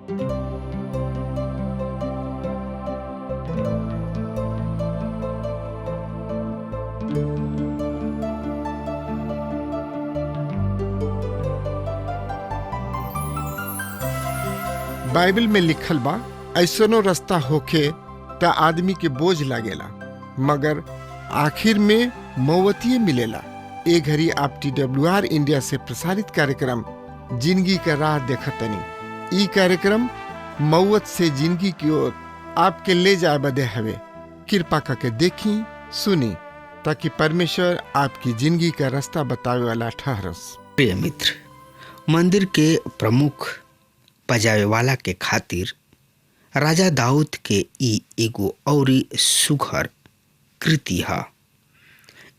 Bible में लिखल बा, ऐसनो रास्ता होखे त आदमी के बोझ लागेला, मगर आखिर में मौवतिये मिलेला। ए घड़ी आप TWR इंडिया से प्रसारित कार्यक्रम जिंदगी का राह देखतनी। ई कार्यक्रम मौत से जिंदगी की ओर आपके ले जाए बदे हवे। कृपा करके देखी सुनी, ताकि परमेश्वर आपकी जिंदगी का रास्ता बतावे वाला ठहरस। प्रिय मित्र, मंदिर के प्रमुख बजावे वाला के खातिर राजा दाऊद के ई एगो औरी सुघर कृति ह।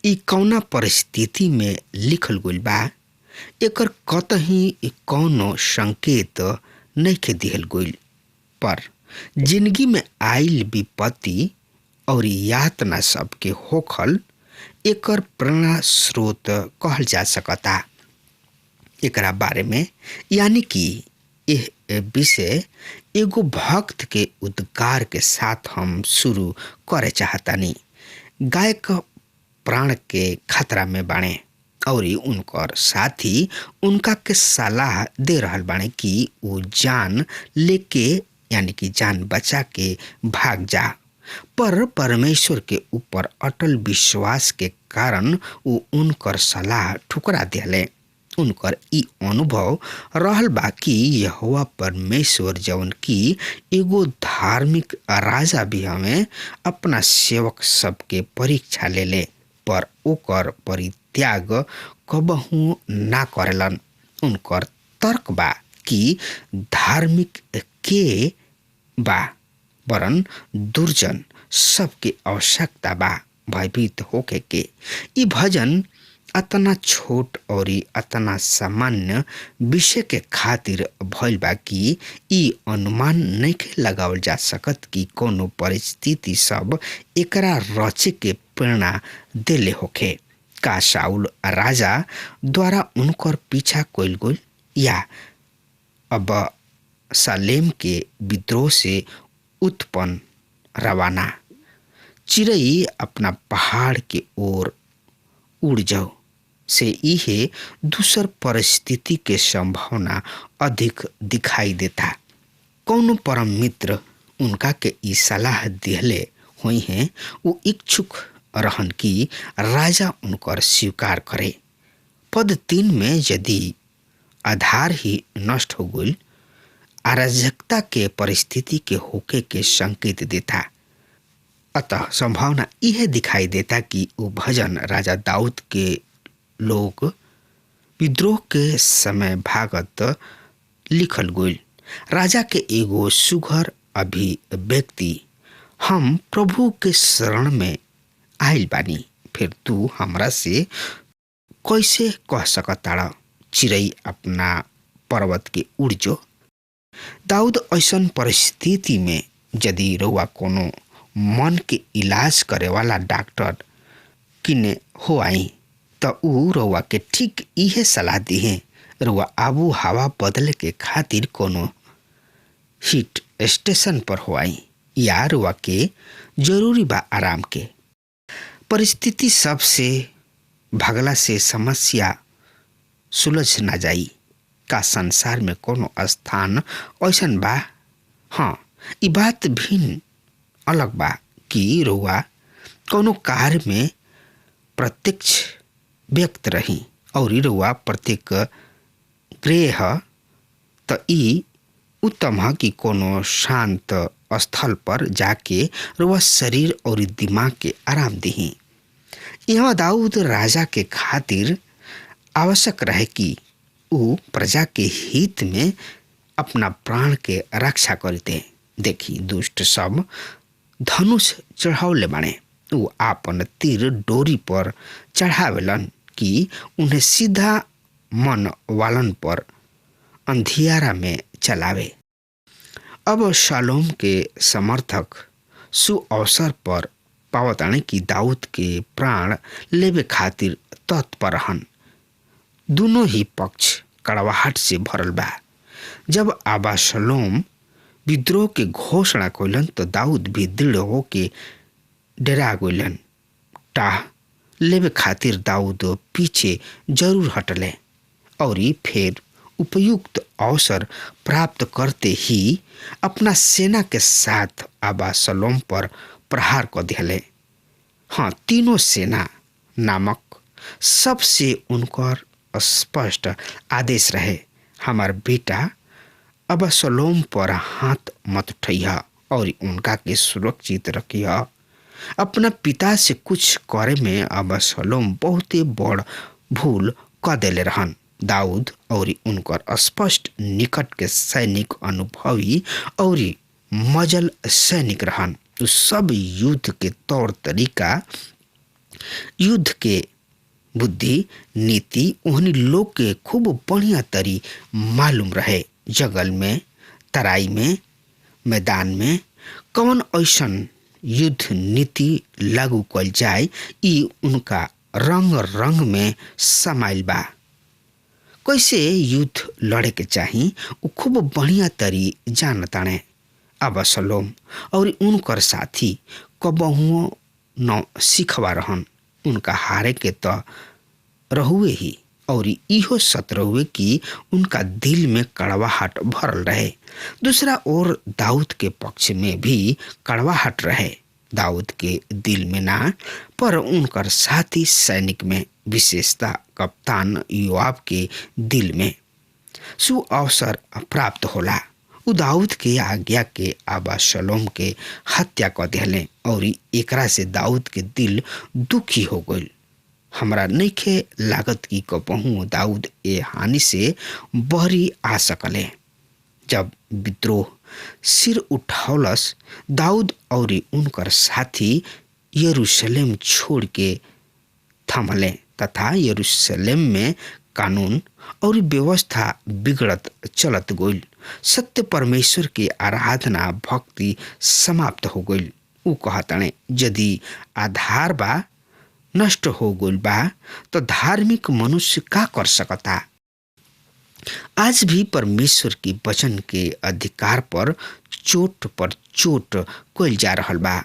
ई कौना परिस्थिति में लिखल गइल बा, एकर कतही कौनो संकेत नइखे दिहल गइल, पर जिंदगी में आइल विपत्ति और यातना सबके होखल एकर प्रेरणा स्रोत कहल जा सकता। एकरा बारे में यानी कि यह विषय एगो भक्त के उद्गार के साथ हम शुरू करे चाहतानी। गायक प्राण के खतरा में बाणे और उनकर साथी उनका के सलाह दे रहल बाणे कि वो जान लेके यानी कि जान बचा के भाग जा, पर परमेश्वर के ऊपर अटल विश्वास के कारण वो उनकर सलाह ठुकरा दिले। उनकर ई अनुभव रहल बा कि यहोवा परमेश्वर जवन की एगो धार्मिक राजा भी हमें अपना सेवक सबके परीक्षा ले ले, पर ओकर परित्याग कबहू ना करेलन। उनकर तर्क बा कि धार्मिक के बा वरन दुर्जन सबके आवश्यकता बा भयभीत होके के। ई भजन अतना छोट और अतना सामान्य विषय के खातिर भइल बा कि ई अनुमान नहीं लगावल जा सकत कि कोनो परिस्थिति सब एकरा रचे के प्रेरणा देले होखे। का शाऊल राजा द्वारा उनकर पीछा कइल गइल, या अब सालेम के विद्रोह से उत्पन्न रवाना चिड़ई अपना पहाड़ के ओर उड़ जाओ से इहे दूसर परिस्थिति के संभावना अधिक दिखाई देता। कौनो परम मित्र उनका के ई सलाह दिहले हुई हैं, वो इच्छुक रहन कि राजा उनकर स्वीकार करे। पद 3 में यदि आधार ही नष्ट हो गई, अराजकता के परिस्थिति के होके के संकेत देता। अतः संभावना यह दिखाई देता कि वो भजन राजा दाऊद के लोग विद्रोह के समय भागत लिखल गइल। राजा के एगो सुघर अभिव्यक्ति, हम प्रभु के शरण में आइल बानी, फिर तू हमरा से कैसे कह सकताड़ा चिड़ई अपना पर्वत के उड़ जो। दाऊद ऐसन परिस्थिति में यदि रउआ कोनो मन के इलाज करे वाला डॉक्टर किने हो आई त ऊ रउआ के ठीक इहे सलाह दिहे, रउआ आबू हवा बदले के खातिर कोनो हिट स्टेशन पर हो आई, या रउआ के जरूरी बा आराम के। परिस्थिति सबसे भगला से समस्या सुलझ ना जाई। का संसार में कोनो स्थान ऐसन बा? हाँ, ई बात भिन्न अलग बा कि रउआ कोनो कार्य में प्रत्यक्ष व्यक्त रही और रउआ प्रत्येक ग्रह त ई उत्तम है कि कोनो शांत स्थल पर जाके रउआ शरीर और दिमाग के आराम दही। यहाँ दाऊद राजा के खातिर आवश्यक रहे कि ऊ प्रजा के हित में अपना प्राण के रक्षा करते। देखी, दुष्ट सब धनुष चढ़ावले बाणे, ऊ आपन तीर डोरी पर चढ़ावेलन कि उन्हें सीधा मन वालन पर अंधियारा में चलावे। अब शालोम के समर्थक सुअवसर पर पावताने कि दाऊद के प्राण लेवे खातिर तत्पर हन। दोनों ही पक्ष कड़वाहट से भरल बा। जब अबशालोम विद्रोह के घोषणा कइलन तो दाऊद भी दृढ़ होके डरा गइलन। टाह लेवे खातिर दाऊद पीछे जरूर हटले और फिर उपयुक्त अवसर प्राप्त करते ही अपना सेना के साथ अबशालोम पर प्रहार कर दिले। हाँ, तीनों सेना नामक सबसे उनकर स्पष्ट आदेश रहे, हमार बेटा अबशालोम पर हाथ मत उठैया और उनका के सुरक्षित रखिया। अपना पिता से कुछ करे में अबशालोम बहुते बड़ भूल क देले रहन। दाऊद और उनकर स्पष्ट निकट के सैनिक अनुभवी और मजल सैनिक रहन। तो सब युद्ध के तौर तरीका, युद्ध के बुद्धि नीति उन्हीं लोग के खूब बढ़िया तरी मालूम रहे। जंगल में, तराई में, मैदान में कौन ऐसन युद्ध नीति लागू कल जाए, ई उनका रंग रंग में समाइल बा। कैसे युद्ध लड़े के चाही उ खूब बढ़िया तरी जानताने। अबशालोम और उनकर साथी कबहुओ न सिखवा रहन। उनका हारे के तो रहुए ही और इहो सत रहुए कि उनका दिल में कड़वाहट भरल रहे। दूसरा ओर दाऊद के पक्ष में भी कड़वाहट रहे। दाऊद के दिल में ना, पर उनकर साथी सैनिक में, विशेषता कप्तान योआब के दिल में सु अवसर प्राप्त होला। उ दाऊद के आज्ञा के अबशालोम के हत्या कर दिले और एकरा से दाऊद के दिल दुखी हो गई। हमरा नइखे लागत कि कबहू दाऊद ए हानि से बहरी आ सकले। जब विद्रोह सिर उठौलस, दाऊद और उनकर साथी यरूशलेम छोड़ के थमले तथा यरूशलेम में कानून और व्यवस्था बिगड़त चलत गइल। सत्य परमेश्वर की आराधना भक्ति समाप्त हो गइल। उ कहताने, यदि आधार बा नष्ट हो गइल बा तो धार्मिक मनुष्य का कर सकता। आज भी परमेश्वर की वचन के अधिकार पर चोट कइल जा रहल बा।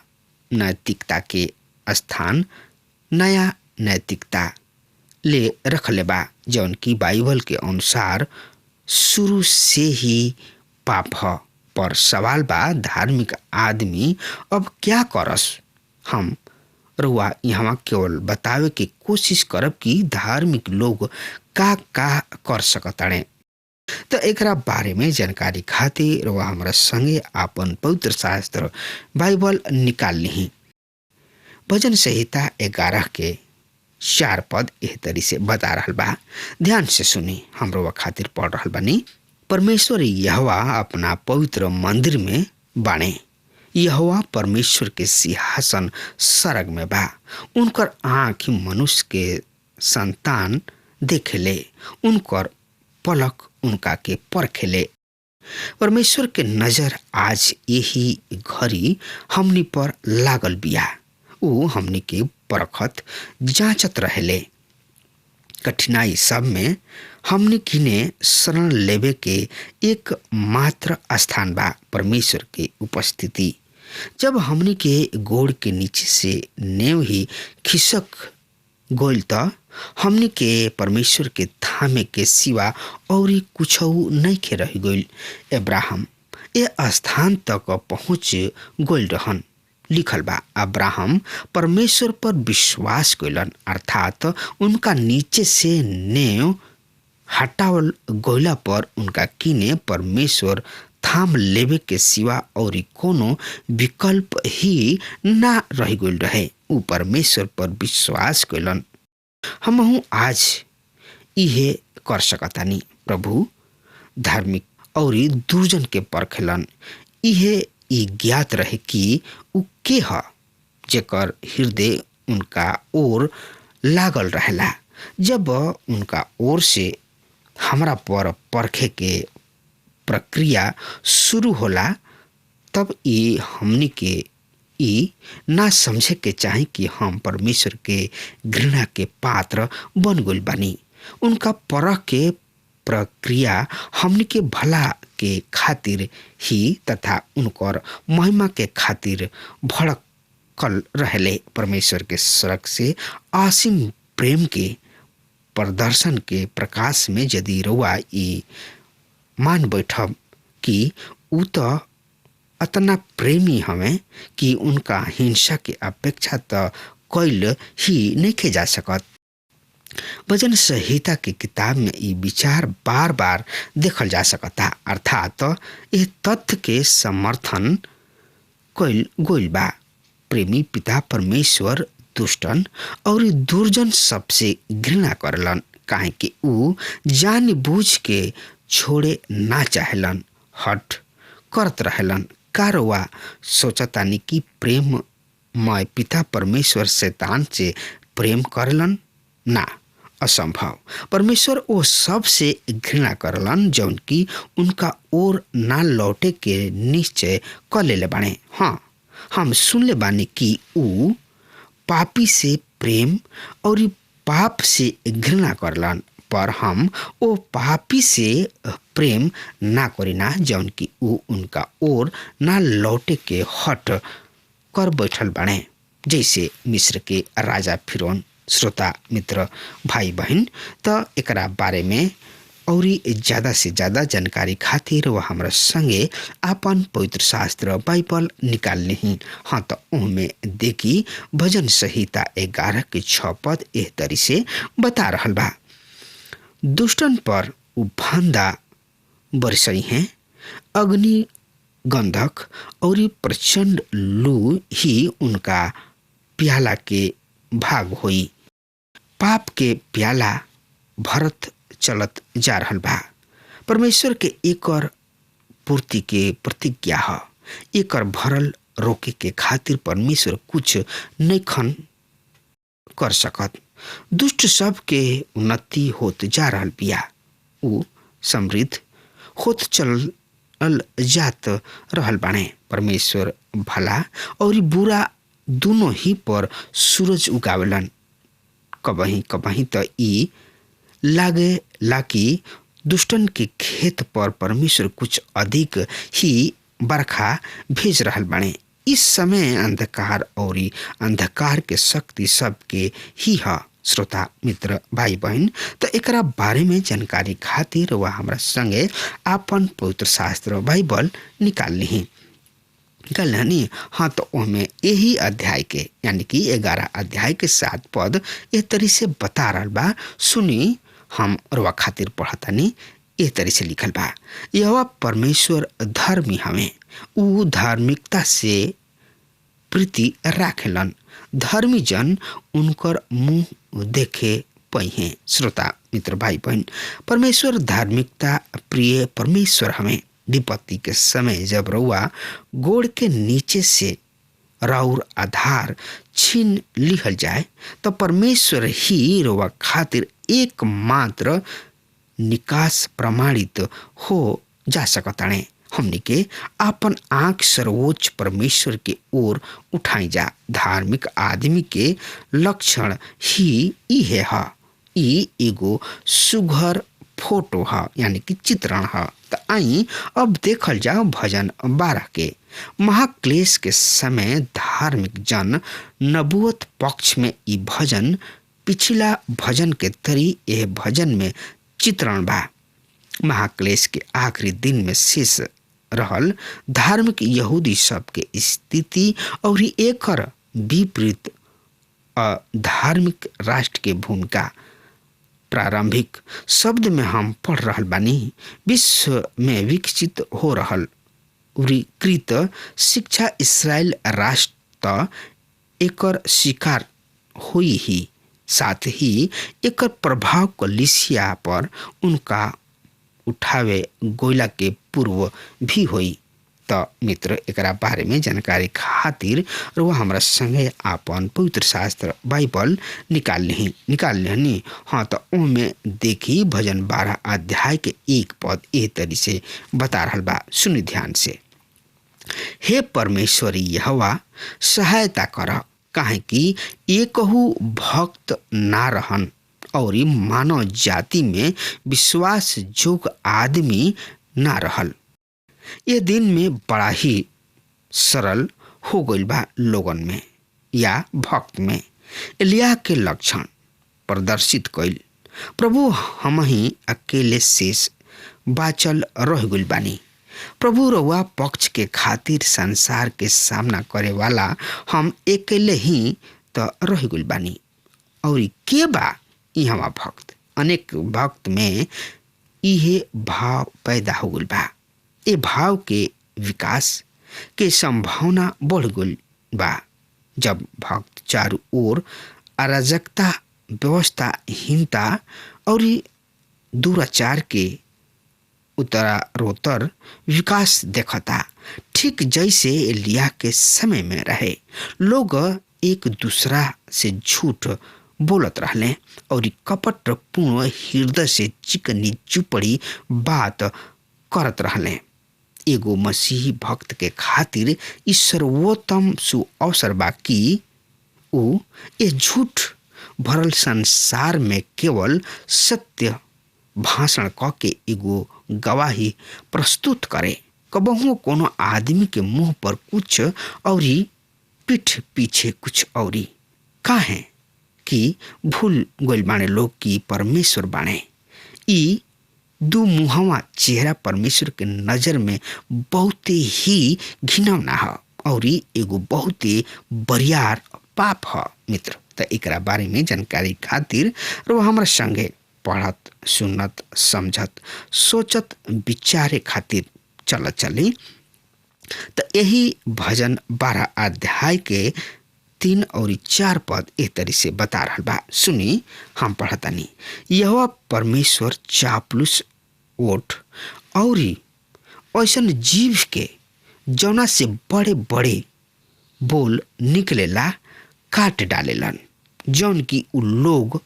नैतिकता के स्थान नया नैतिकता ले रखले बा, जौन की बाइबल के अनुसार शुरू से ही पाप ह। पर सवाल बा, धार्मिक आदमी अब क्या करस? हम रुआ यहाँ केवल बतावे के कोशिश करब कि धार्मिक लोग का कर सकताड़े। तो एकरा बारे में जानकारी खातिर रुआ हमरा संगे आपन पवित्र शास्त्र बाइबल निकाल ली। भजन संहिता 11 के 4 पद एह तरी से बता रहल बा। ध्यान से सुनी, हम रुआ खातिर पढ़ रहल बानी। परमेश्वर यहोवा अपना पवित्र मंदिर में बाणे। यहोवा परमेश्वर के सिंहासन सरग में बा। उनकर आँख मनुष्य के संतान देखेले, उनकर पलक उनका के परखेले। परमेश्वर के नजर आज यही घड़ी हमनी पर लागल बिया। उ हमनी के परखत जांचत रहेले। कठिनाई सब में हमनी किने शरण लेवे के एक मात्र स्थान बा, परमेश्वर के उपस्थिति। जब हमनी के गोड़ के नीचे से नेव ही खिसक गोल त हमनी के परमेश्वर के थामे के सिवा और कुछ नहीं के रह गइल। अब्राहम ए स्थान तक पहुँच गइल रहन। लिखल बा, अब्राहम परमेश्वर पर विश्वास कइलन, अर्थात उनका नीचे से नेव हटावल गइला पर उनका किने परमेश्वर थाम लेवे के सिवा और कोनो विकल्प ही ना रह गइल रहे। उ परमेश्वर पर विश्वास कइलन। हमहू आज इहे कर सकतानी। प्रभु धार्मिक और दुर्जन के परखेलन। इहे ई ज्ञात रहे कि उ के ह जेकर हृदय उनका ओर लागल रहेला। जब उनका ओर से हमरा पर परखे के प्रक्रिया शुरू होला, तब ये हमनी के ई ना समझे के चाहे कि हम परमेश्वर के घृणा के पात्र बन गइल बानी। उनका परख के प्रक्रिया हमनी के भला के खातिर ही तथा उनकर महिमा के खातिर भड़कल रहले। परमेश्वर के सड़क से असीम प्रेम के प्रदर्शन के प्रकाश में यदि रउआ ई मान बैठब कि ऊ तो अतना प्रेमी हमें कि उनका हिंसा के अपेक्षा तो कैल ही नहीं जा सकत। भजन संहिता की किताब में ये विचार बार बार देखल जा सकता, अर्थात ये तथ्य के समर्थन कैल गोइल बा प्रेमी पिता परमेश्वर दुष्टन और दुर्जन सबसे घृणा करलन, काहे कि ऊ जानबूझ के छोड़े ना चाहेलन, हट करत रहेलन। कारवा सोचतानी कि प्रेम मय पिता परमेश्वर शैतान से प्रेम करलन? ना, असंभव। परमेश्वर वो सब से घृणा करलन जौन की उनका ओर ना लौटे के निश्चय कर लेले बाणे। हाँ, हम सुनले बानी कि ऊ पापी से प्रेम और पाप से घृणा करलन, पर हम ओ पापी से प्रेम ना करिना जौन की ऊ उनका ओर ना लौटे के हट कर बैठल बाणे, जैसे मिस्र के राजा फिरौन। श्रोता मित्र भाई बहन, तो एकरा बारे में और ज़्यादा से ज़्यादा जानकारी खातिर वह हमारा संगे आपन पवित्र शास्त्र बाइबल निकाल ली। हाँ, तो उनमें देखी भजन संहिता 11 के 6 पद एह तरी से बता रहल बा। दुष्टन पर उभंदा बरसई हैं, अग्नि गंधक और प्रचंड लू ही उनका प्याला के भाग होई। पाप के प्याला भरत चलत जा रहल बा। परमेश्वर के एकर पूर्ति के प्रतिज्ञा है। एकर भरल रोके के खातिर परमेश्वर कुछ नहीं खन कर सकत। दुष्ट सब के उन्नति होत जा रहल बिया, ऊ समृद्ध होत चल जात रहल बाणे। परमेश्वर भला और बुरा दोनों ही पर सूरज उगावलन। कबही कबही तो ई लागे लाकि दुष्टन के खेत पर परमेश्वर कुछ अधिक ही बरखा भेज रहल बाणे। इस समय अंधकार और अंधकार के शक्ति सबके ही है। श्रोता मित्र भाई बहन, तो एकरा बारे में जानकारी खातिर वह हमारा संगे आपन पवित्र शास्त्र बाइबल निकाल ली। हाँ, तो उनमें यही अध्याय के यानी कि 11 अध्याय के 7 पद ए तरी से बता रहा बा। सुनी, हम रुआ खातिर पढ़तानी। ए तरी से लिखल बा, यहोवा परमेश्वर धर्मी हमें, ऊ धार्मिकता से प्रीति राखेलन, धर्मी जन उनकर मुंह देखे पही। श्रोता मित्र भाई बहन, परमेश्वर धार्मिकता प्रिय परमेश्वर हमें। विपत्ति के समय जब रउआ गोड़ के नीचे से राउर आधार छीन लिहल जाए, तो परमेश्वर ही रउआ खातिर एकमात्र निकास प्रमाणित हो जा सकताणे। हमनी के अपन आँख सर्वोच्च परमेश्वर के ओर उठाई जा। धार्मिक आदमी के लक्षण ही इहे है। ई एगो सुघर फोटो है यानी कि चित्रण है। तो आई अब देखल जाओ भजन 12 के। महाक्लेश के समय धार्मिक जन नबुवत पक्ष में ई भजन पिछला भजन के तरी यह भजन में चित्रण बा। महाक्लेश के आखिरी दिन में शेष रहल धार्मिक यहूदी सब के स्थिति और एकर विपरीत धार्मिक राष्ट्र के भूमिका। प्रारंभिक शब्द में हम पढ़ रहल बानी, विश्व में विकसित हो रहल कृत शिक्षा इस्राएल राष्ट्र एकर शिकार हुई ही, साथ ही एकर प्रभाव कलीसिया पर उनका उठावे गोइला के पूर्व भी हुई। तो मित्र एकरा बारे में जानकारी खातिर रुआ हमरा संगे आपन पवित्र शास्त्र बाइबल निकाल ली। हाँ, तो उनमें देखी भजन 12 अध्याय के 1 पद ए तरी से बता रहल बा। सुनि ध्यान से। हे परमेश्वरी यहोवा, सहायता कर, काहे कि एकहु भक्त ना रहन और मानव जाति में विश्वास जोग आदमी ना रहल। ये दिन में बड़ा ही सरल हो गइल बा लोगन में या भक्त में एलिया के लक्षण प्रदर्शित कइल। प्रभु हम ही अकेले शेष बाचल रह गइल बानी। प्रभु रउआ पक्ष के खातिर संसार के सामना करे वाला हम अकेले ही तो रह गइल बानी। और के बा यहाँ भक्त? अनेक भक्त में इहे भाव पैदा हो गइल बा। ए भाव के विकास के संभावना बढ़ गइल बा जब भक्त चारों ओर अराजकता, व्यवस्थाहीनता और दुराचार के उत्तरोत्तर विकास देखता। ठीक जैसे एलिया के समय में रहे, लोग एक दूसरा से झूठ बोलत रहले और कपट पूर्ण हृदय से चिकनी चुपड़ी बात करत रहले। एगो मसीही भक्त के खातिर ई सर्वोत्तम सुअवसर बा कि ऊ ए झूठ भरल संसार में केवल सत्य भाषण क के एगो गवाही प्रस्तुत करे। कबहुओ कोनो आदमी के मुंह पर कुछ औरी पीठ पीछे कुछ औरी। काहे कि भूल गइल बाणे लोग की परमेश्वर बाणे। ई दू मुहवा चेहरा परमेश्वर के नजर में बहुत ही घिनौना है और एगो बहुत ही बरियार पाप है मित्र। तो एकरा बारे में जानकारी खातिर रो हमारा संगे पढ़त, सुनत, समझत, सोचत, विचारे खातिर चली। तो यही भजन 12 अध्याय के 3 और 4 पद एक तरी से बता रहा बा। सुनी, हम पढ़तानी। यहोवा परमेश्वर चापलूस ओठ और ऐसन जीव के जौना से बड़े बड़े बोल निकलेला काट डालेलन, जौन की उ लोग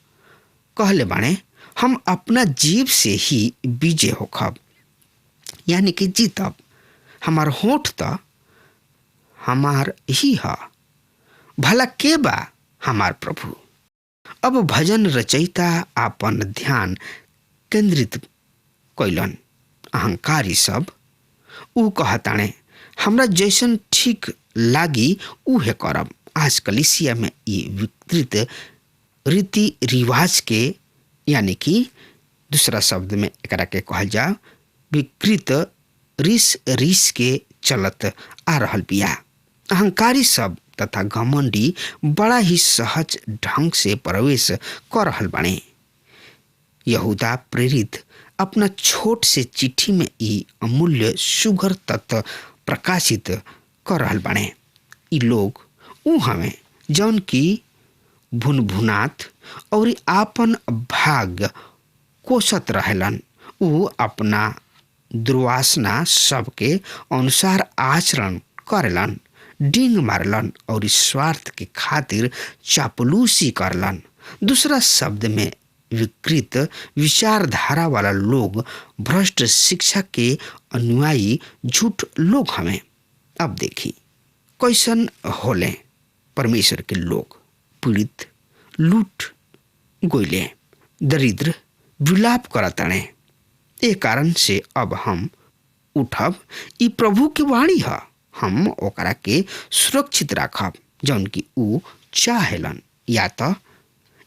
कहले बाणे हम अपना जीव से ही विजय होखब, यानी कि जीतब। हमार होठ तो हमार ही है, भला के बा हमार प्रभु। अब भजन रचयिता अपन ध्यान केंद्रित कैलन। अहंकारी सब ऊ कहताणे हमरा जैसन ठीक लागी उहे करब। आज कलिसिया में ये विकृत रीति रिवाज के, यानी कि दूसरा शब्द में एकरा के कहल जा विकृत रीस के चलत आ रहल बिया। अहंकारी सब तथा घमंडी बड़ा ही सहज ढंग से प्रवेश कर रहल बाणे। यहूदा प्रेरित अपना छोट से चिट्ठी में ई अमूल्य सुगर तत्व प्रकाशित कर रहल बाणे। ई लोग ऊ हमें जौन की भुनभुनात और आपन भाग कोसत रहेलन। ऊ अपना दुर्वासना सबके अनुसार आचरण करेलन, डिंग मारलन और स्वार्थ के खातिर चापलूसी करलन। दूसरा शब्द में विकृत विचारधारा वाला लोग, भ्रष्ट शिक्षा के अनुयायी झूठ लोग हमें। अब देखी कैसन होले परमेश्वर के लोग। पीड़ित, लूट गोइले, दरिद्र विलाप करताणे। ए कारण से अब हम उठब, ई प्रभु की वाणी है। हम ओकरा के सुरक्षित राखब जौन की ऊ चाहेलन। या तो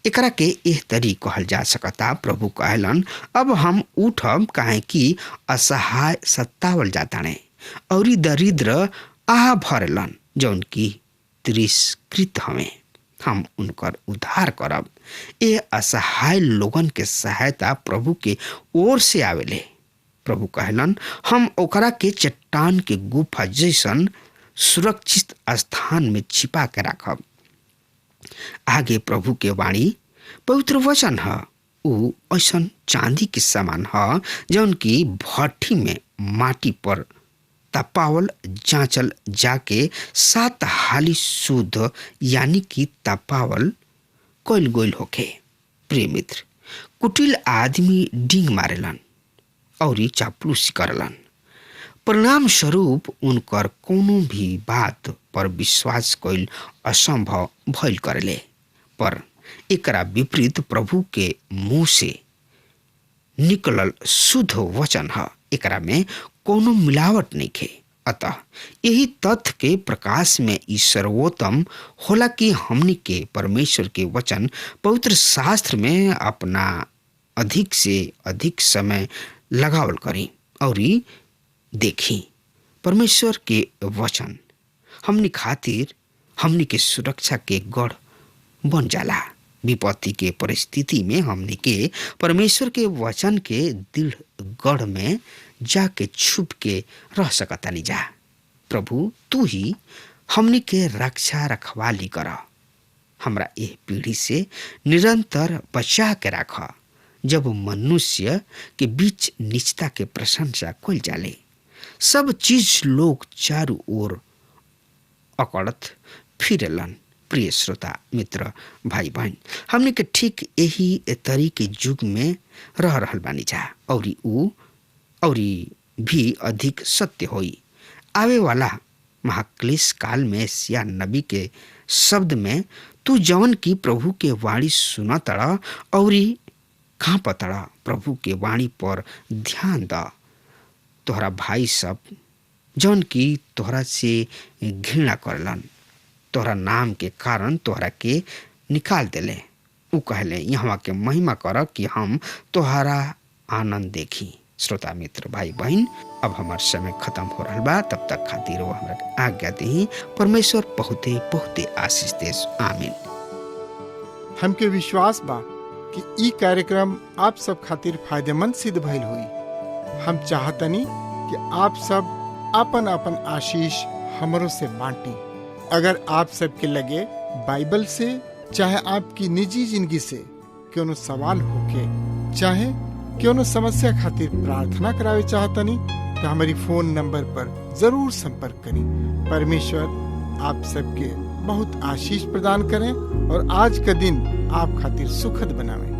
एकरा के एह तरी कहल जा सकता, प्रभु कहलन अब हम उठब काहे कि असहाय सत्तावल जाताणे और दरिद्र आह भरलन जौन की तिरस्कृत हमें। हम उनकर उद्धार करब। ए असहाय लोगन के सहायता प्रभु के ओर से आवेले। प्रभु कहलन हम ओकरा के चट्टान के गुफा जैसन सुरक्षित स्थान में छिपा के रखब। आगे प्रभु के वाणी पवित्र वचन है। ऊ ऐसन चांदी के समान है जौन की भट्ठी में माटी पर तपावल जांचल जाके 7 हाली शुद्ध, यानी कि तपावल कइल गइल होखे। प्रिय मित्र, कुटिल आदमी डिंग मारेलन और चापलूसी करलन। परिणाम स्वरूप उनकर कोनो भी बात पर विश्वास कइल असंभव भइल करेले। पर एकरा विपरीत प्रभु के मुंह से निकलल शुद्ध वचन है। एकरा में कोनो मिलावट नहीं खे। अतः यही तथ्य के प्रकाश में ई सर्वोत्तम होला कि हमनी के परमेश्वर के वचन पवित्र शास्त्र में अपना अधिक से अधिक समय लगावल करी और देखी। परमेश्वर के वचन हमनी खातिर हमनी के सुरक्षा के गढ़ बन जाला। विपत्ति के परिस्थिति में हमनी के परमेश्वर के वचन के दृढ़ गढ़ में जाके छुप के रह सकतानी जा। प्रभु तू ही हमनी के रक्षा रखवाली कर। हमरा यह पीढ़ी से निरंतर बचा के रख। जब मनुष्य के बीच निजता के प्रशंसा कइल जाले, सब चीज लोग चारों ओर अकड़त फिरलन। प्रिय श्रोता मित्र भाई बहन, हमने के ठीक यही तरीके युग में रह रहल बानी जा और भी अधिक सत्य होई। आवे वाला महाक्लेश काल में सिया नबी के शब्द में तू जवन की प्रभु के वाणी सुना तड़ा और कांप तड़ा, प्रभु के वाणी पर ध्यान द। तोहरा भाई सब जौन की तोहरा से घृणा करलन, तोहरा नाम के कारण तोहरा के निकाल देले, उ कहले यहाँ के महिमा कर कि हम तोहरा आनंद देखी। श्रोता मित्र भाई बहन, अब हमार समय खत्म हो रहा बा। तब तक खातिर वो हमरा आज्ञा दी। परमेश्वर बहुते बहुते आशीष देस। आमीन। हमके विश्वास बा कि ई कार्यक्रम आप सब खातिर फायदेमंद सिद्ध भइल हुई। हम चाहतनी कि आप सब आपन आपन आशीष हमरों से बांटी। अगर आप सबके लगे बाइबल से चाहे आपकी निजी जिंदगी से कोनो सवाल होके चाहे कोनो समस्या खातिर प्रार्थना करावे चाहतनी तो हमारी फोन नंबर पर जरूर संपर्क करें। परमेश्वर आप सबके बहुत आशीष प्रदान करें और आज का दिन आप खातिर सुखद बनावे।